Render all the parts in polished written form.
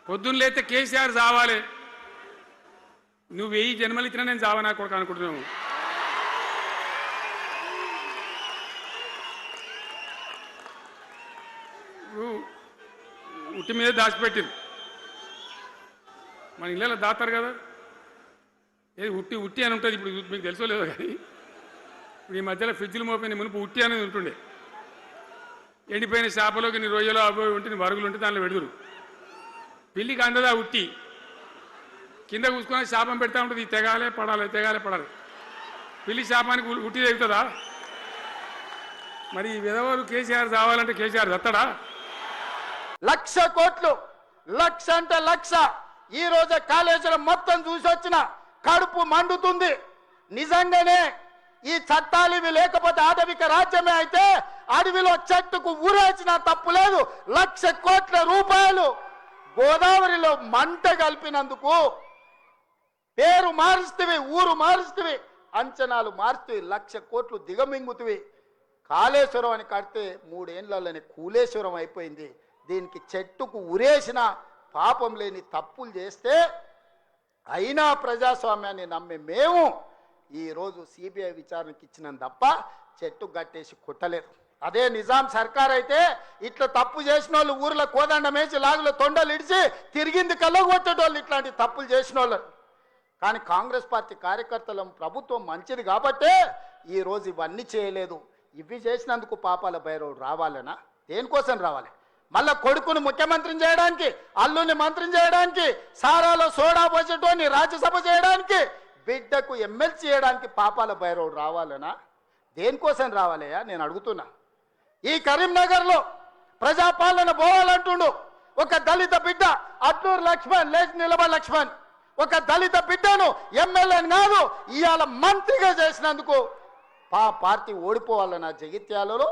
పొద్దున్న లేతే కేసీఆర్ చావాలి. నువ్వు 1000 జన్మలు ఇచ్చినా నేను చావనా కొడుకు అనుకుంటున్నావు. ఉట్టి మీద దాచిపెట్టింది. మన ఇళ్ళలో దాతారు కదా, ఏది ఉట్టి ఉట్టి అని ఉంటుంది. ఇప్పుడు మీకు తెలుసో లేదో కానీ ఇప్పుడు ఈ మధ్యలో ఫ్రిడ్జ్లు మోపోయిన మునుపు ఉట్టి అనేది ఉంటుండే. ఎండిపోయిన చేపలోకి నీ రొయ్యలో అబ్బాయి ఉంటే నీ వరుగులు ఉంటే దానిలో పెడుదురు. పిల్లికి అందదా ఉట్టి, కింద కూసుకొని శాపం పెడతా ఉంటుంది. తెగాలే పడాలి, తెగాలే పడాలి. పిల్లి శాపానికి ఉట్టి తెగుతుందా? మరి విధవారు కేసీఆర్ రావాలంటే కేసీఆర్ దత్తడా? 1,00,000 కోట్లు, 1,00,000 అంటే 1,00,000. ఈ రోజు కాళేశ్వరం మొత్తం చూసి వచ్చిన కడుపు మండుతుంది. నిజంగానే ఈ చట్టాలు ఇవి లేకపోతే ఆటవిక రాజ్యమే అయితే అడవిలో చెట్టుకు ఊరేసిన తప్పు లేదు. 1,00,000 కోట్ల రూపాయలు గోదావరిలో మంట కలిపినందుకు పేరు మారుస్తవి, ఊరు మారుస్తవి, అంచనాలు మారుస్తవి, 1,00,000 కోట్లు దిగమింగుతవి. కాళేశ్వరం అని కడితే 3 ఏళ్లలోనే కూలేశ్వరం అయిపోయింది. దీనికి చెట్టుకు ఉరేసిన పాపం లేని తప్పులు చేస్తే అయినా ప్రజాస్వామ్యాన్ని నమ్మే మేము ఈరోజు సిబిఐ విచారణకి ఇచ్చినాం తప్ప చెట్టు గట్టేసి కొట్టలేదు. అదే నిజాం సర్కార్ అయితే ఇట్లా తప్పు చేసిన వాళ్ళు ఊర్లో కోదండం వేసి లాగులో తొండలు ఇడిచి తిరిగింది కళ్ళగొట్టేటోళ్ళు ఇట్లాంటి తప్పులు చేసిన వాళ్ళు. కానీ కాంగ్రెస్ పార్టీ కార్యకర్తల ప్రభుత్వం మంచిది కాబట్టే ఈరోజు ఇవన్నీ చేయలేదు. ఇవి చేసినందుకు పాపాల భైరవుడు రావాలనా? దేనికోసం రావాలి? మళ్ళా కొడుకును ముఖ్యమంత్రిని చేయడానికి, అల్లుని మంత్రిని చేయడానికి, సారాలో సోడా పోసేటోని రాజ్యసభ చేయడానికి, బిడ్డకు ఎమ్మెల్సీ చేయడానికి పాపాల భైరవుడు రావాలనా? దేనికోసం రావాలయ్యా నేను అడుగుతున్నా. ఈ కరీంనగర్లో ప్రజాపాలన పోవాలంటుండు ఒక దళిత బిడ్డ అట్లూరు లక్ష్మణ్, లేచి నిలబడి లక్ష్మణ్, ఒక దళిత బిడ్డను ఎమ్మెల్యేని కాదు ఇవాళ మంత్రిగా చేసినందుకు పార్టీ ఓడిపోవాలన్నా? జగిత్యాలలో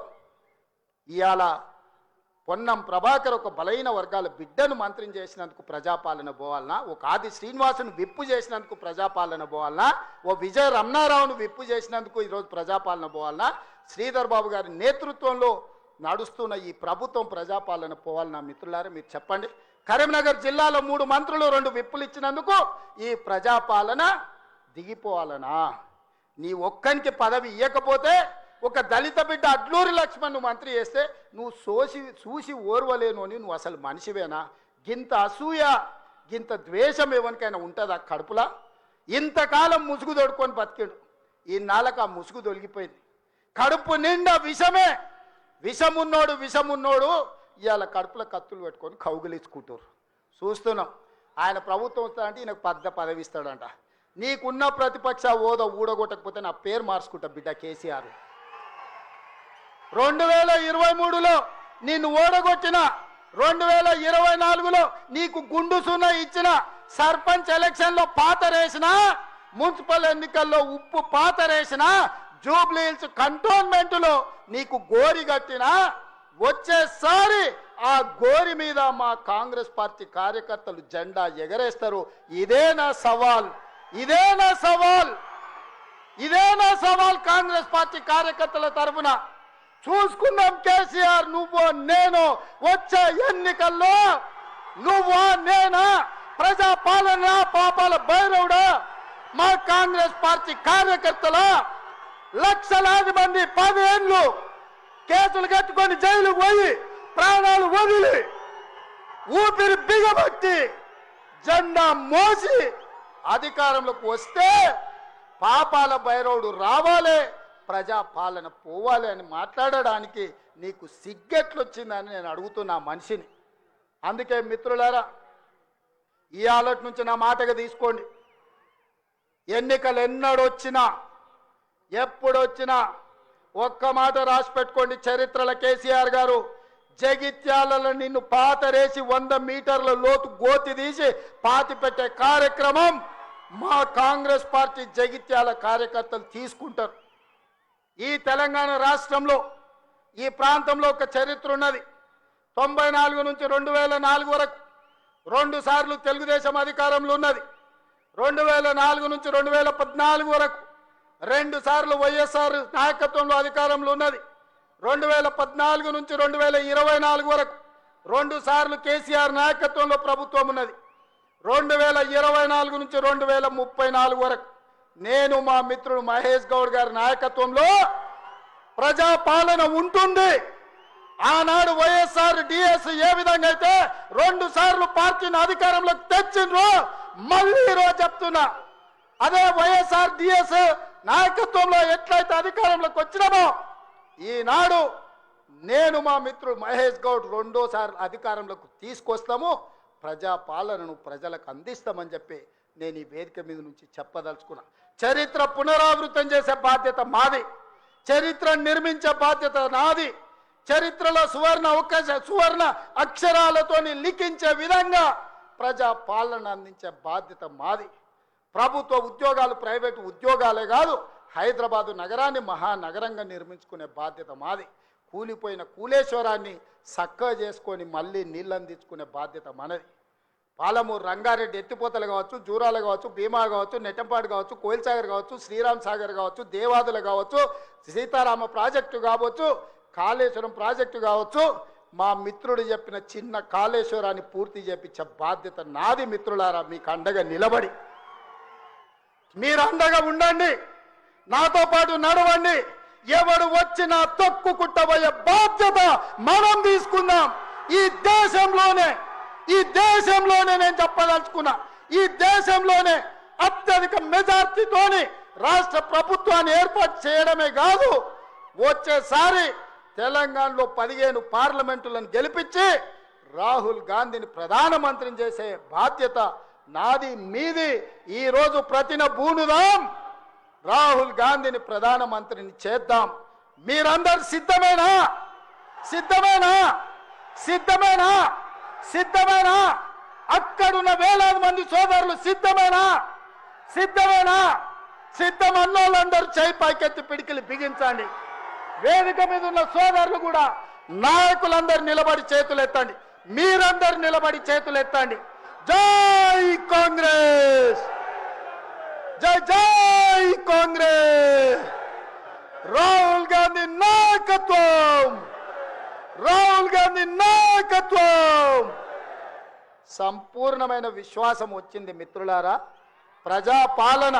ఇవాళ పొన్నం ప్రభాకర్ ఒక బలహీన వర్గాల బిడ్డను మంత్రిని చేసినందుకు ప్రజాపాలన పోవాలనా? ఒక ఆది శ్రీనివాసును విప్పు చేసినందుకు ప్రజాపాలన పోవాలనా? ఓ విజయ రమణారావును విప్పు చేసినందుకు ఈరోజు ప్రజాపాలన పోవాలనా? శ్రీధర్ బాబు గారి నేతృత్వంలో నడుస్తున్న ఈ ప్రభుత్వం ప్రజాపాలన పోవాలనా? మిత్రులారా మీరు చెప్పండి. కరీంనగర్ జిల్లాలో 3 మంత్రులు 2 విప్పులు ఇచ్చినందుకు ఈ ప్రజాపాలన దిగిపోవాలనా? నీ ఒక్కనికి పదవి ఇవ్వకపోతే ఒక దళిత బిడ్డ అడ్లూరి లక్ష్మణ్ మంత్రి చేస్తే నువ్వు చూసి ఓర్వలేను అని నువ్వు అసలు మనిషివేనా? గింత అసూయ, గింత ద్వేషం ఎవరికైనా ఉంటుందా కడుపులా? ఇంతకాలం ముసుగు తొడుకొని బతికాడు, ఈ నాళ్ళకు ఆ ముసుగు తొలగిపోయింది. కడుపు నిండా విషమే. విషమున్నోడు ఇవాళ కడుపులో కత్తులు పెట్టుకొని కౌగులించుకుంటారు. చూస్తున్నాం. ఆయన ప్రభుత్వం వస్తాడంటే ఈయనకు పదవి ఇస్తాడంట. నీకున్న ప్రతిపక్ష హోదా ఊడగొట్టకపోతే నా పేరు మార్చుకుంటా బిడ్డ కేసీఆర్. 2023లో నిన్ను ఓడగొట్టిన, 2024లో నీకు గుండు సున్నా ఇచ్చిన, సర్పంచ్ ఎలక్షన్లో పాతరేసిన, మున్సిపల్ ఎన్నికల్లో ఉప్పు పాతరేసిన, జూబ్లీ హిల్స్ కంటోన్మెంట్లో నీకు గోరి కట్టిన, వచ్చేసారి ఆ గోరి మీద మా కాంగ్రెస్ పార్టీ కార్యకర్తలు జెండా ఎగరేస్తారు. ఇదే నా సవాల్ కాంగ్రెస్ పార్టీ కార్యకర్తల తరఫున. చూసుకుందాం కేసీఆర్, నువ్వు నేను వచ్చే ఎన్నికల్లో నువ్వు నేనా? ప్రజాపాలన పాపాల భైరవుడా? మా కాంగ్రెస్ పార్టీ కార్యకర్తల లక్షలాది మంది 10 ఏళ్ళు కేసులు కట్టుకొని జైలుకు పోయి ప్రాణాలు వదిలి ఊపిరి బిగబట్టి జెండా మోసి అధికారంలోకి వస్తే పాపాల భైరవుడు రావాలి, ప్రజాపాలన పోవాలి అని మాట్లాడడానికి నీకు సిగ్గెట్లొచ్చిందని నేను అడుగుతున్నా మనిషిని. అందుకే మిత్రులారా ఈ ఆలోచన నుంచి నా మాటగా తీసుకోండి. ఎన్నికలు ఎప్పుడొచ్చినా ఒక్క మాట రాసి పెట్టుకోండి. చరిత్రల కేసీఆర్ గారు జగిత్యాలలో నిన్ను పాతరేసి 100 మీటర్ల లోతు గోతి తీసి పాతి పెట్టే కార్యక్రమం మా కాంగ్రెస్ పార్టీ జగిత్యాల కార్యకర్తలు తీసుకుంటారు. ఈ తెలంగాణ రాష్ట్రంలో ఈ ప్రాంతంలో ఒక చరిత్ర ఉన్నది. 94 నుంచి 2004 వరకు 2 సార్లు తెలుగుదేశం అధికారంలో ఉన్నది. 2004 నుంచి 2014 వరకు 2 సార్లు వైఎస్ఆర్ నాయకత్వంలో అధికారంలో ఉన్నది. 2014 నుంచి 2024 వరకు 2 సార్లు కేసీఆర్ నాయకత్వంలో ప్రభుత్వం ఉన్నది. 2024 నుంచి 2034 వరకు నేను మా మిత్రుడు మహేష్ గౌడ్ గారి నాయకత్వంలో ప్రజాపాలన ఉంటుంది. ఆనాడు వైఎస్ఆర్ డిఎస్ ఏ విధంగా అయితే 2 సార్లు పార్టీని అధికారంలోకి తెచ్చిండ్రో మళ్ళీ ఈరోజు చెప్తున్నా, అదే వైఎస్ఆర్ డిఎస్ నాయకత్వంలో ఎట్లయితే అధికారంలోకి వచ్చినామో ఈనాడు నేను మా మిత్రుడు మహేష్ గౌడ్ 2సార్లు అధికారంలోకి తీసుకొస్తాము, ప్రజాపాలనను ప్రజలకు అందిస్తామని చెప్పి నేను ఈ వేదిక మీద నుంచి చెప్పదలుచుకున్నా. చరిత్ర పునరావృతం చేసే బాధ్యత మాది, చరిత్ర నిర్మించే బాధ్యత నాది, చరిత్రలో సువర్ణ అక్షరాలతో లిఖించే విధంగా ప్రజాపాలన అందించే బాధ్యత మాది. ప్రభుత్వ ఉద్యోగాలు ప్రైవేటు ఉద్యోగాలే కాదు, హైదరాబాదు నగరాన్ని మహానగరంగా నిర్మించుకునే బాధ్యత మాది. కూలిపోయిన కూలేశ్వరాన్ని చక్కగా చేసుకొని మళ్ళీ నీళ్ళు అందించుకునే బాధ్యత మనది. పాలమూరు రంగారెడ్డి ఎత్తిపోతలు కావచ్చు, జూరాలు కావచ్చు, భీమా కావచ్చు, నెట్టంపాడు కావచ్చు, కోయిల్సాగర్ కావచ్చు, శ్రీరామ్ సాగర్ కావచ్చు, దేవాదులు కావచ్చు, సీతారామ ప్రాజెక్టు కావచ్చు, కాళేశ్వరం ప్రాజెక్టు కావచ్చు, మా మిత్రుడు చెప్పిన చిన్న కాళేశ్వరాన్ని పూర్తి చేపించే బాధ్యత నాది. మిత్రులారా, మీకు అండగా నిలబడి మీరు అండగా ఉండండి, నాతో పాటు నడవండి. ఎవడు వచ్చినా తొక్కుకుంటబోయే బాధ్యత మనం తీసుకుందాం. ఈ దేశంలోనే నేను చెప్పదలుచుకున్నా, ఈ దేశంలోనే అత్యధిక మెజార్టీతోని రాష్ట్ర ప్రభుత్వాన్ని ఏర్పాటు చేయడమే కాదు, వచ్చేసారి తెలంగాణలో 15 పార్లమెంటులను గెలిపించి రాహుల్ గాంధీని ప్రధానమంత్రిని చేసే బాధ్యత నాది, మీది. ఈరోజు ప్రతిన బూనుదాం, రాహుల్ గాంధీని ప్రధానమంత్రిని చేద్దాం. మీరందరూ సిద్ధమేనా? సిద్ధమేనా? సిద్ధమేనా? సిద్ధమేనా? అక్కడున్న వేలాది మంది సోదరులు సిద్ధమేనా? సిద్ధమేనా? సిద్ధమన్నోళ్ళందరూ చేయి పైకెత్తి పిడికిలి బిగించండి. వేదిక మీద ఉన్న సోదరులు కూడా, నాయకులందరూ నిలబడి చేతులు ఎత్తండి, మీరందరూ నిలబడి చేతులు ఎత్తండి. జై కాంగ్రెస్, జై జై కాంగ్రెస్. రాహుల్ గాంధీ నాయకత్వం, రాహుల్ గాంధీ నాయకత్వం. సంపూర్ణమైన విశ్వాసం వచ్చింది మిత్రులారా. ప్రజాపాలన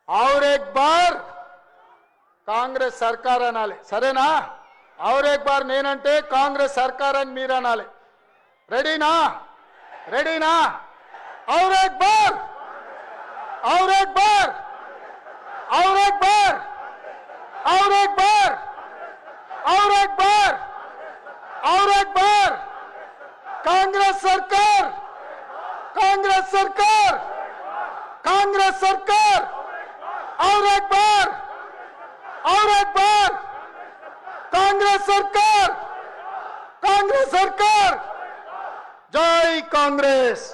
ఔర్ ఏక్ బార్ కాంగ్రెస్ సర్కార్ అనాలి, సరేనా? ఔర్ ఏక్ బార్ నేనంటే కాంగ్రెస్ సర్కార్ అని మీరు అనాలి. రెడీనా? రెడీనా? ఔర్ ఏక్ బార్, ఔర్ ఏక్ బార్, ఔర్ ఏక్ బార్, ఔర్ ఏక్ బార్, ఔర్ ఏక్ బార్, ఔర్ ఏక్ బార్. కాంగ్రెస్ సర్కార్, కాంగ్రెస్ సర్కార్, కాంగ్రెస్ సర్కార్. ఔర్ ఏక్ బార్, ఔర్ ఏక్ బార్. కాంగ్రెస్ సర్కార్, కాంగ్రెస్ సర్కార్. జై కాంగ్రెస్.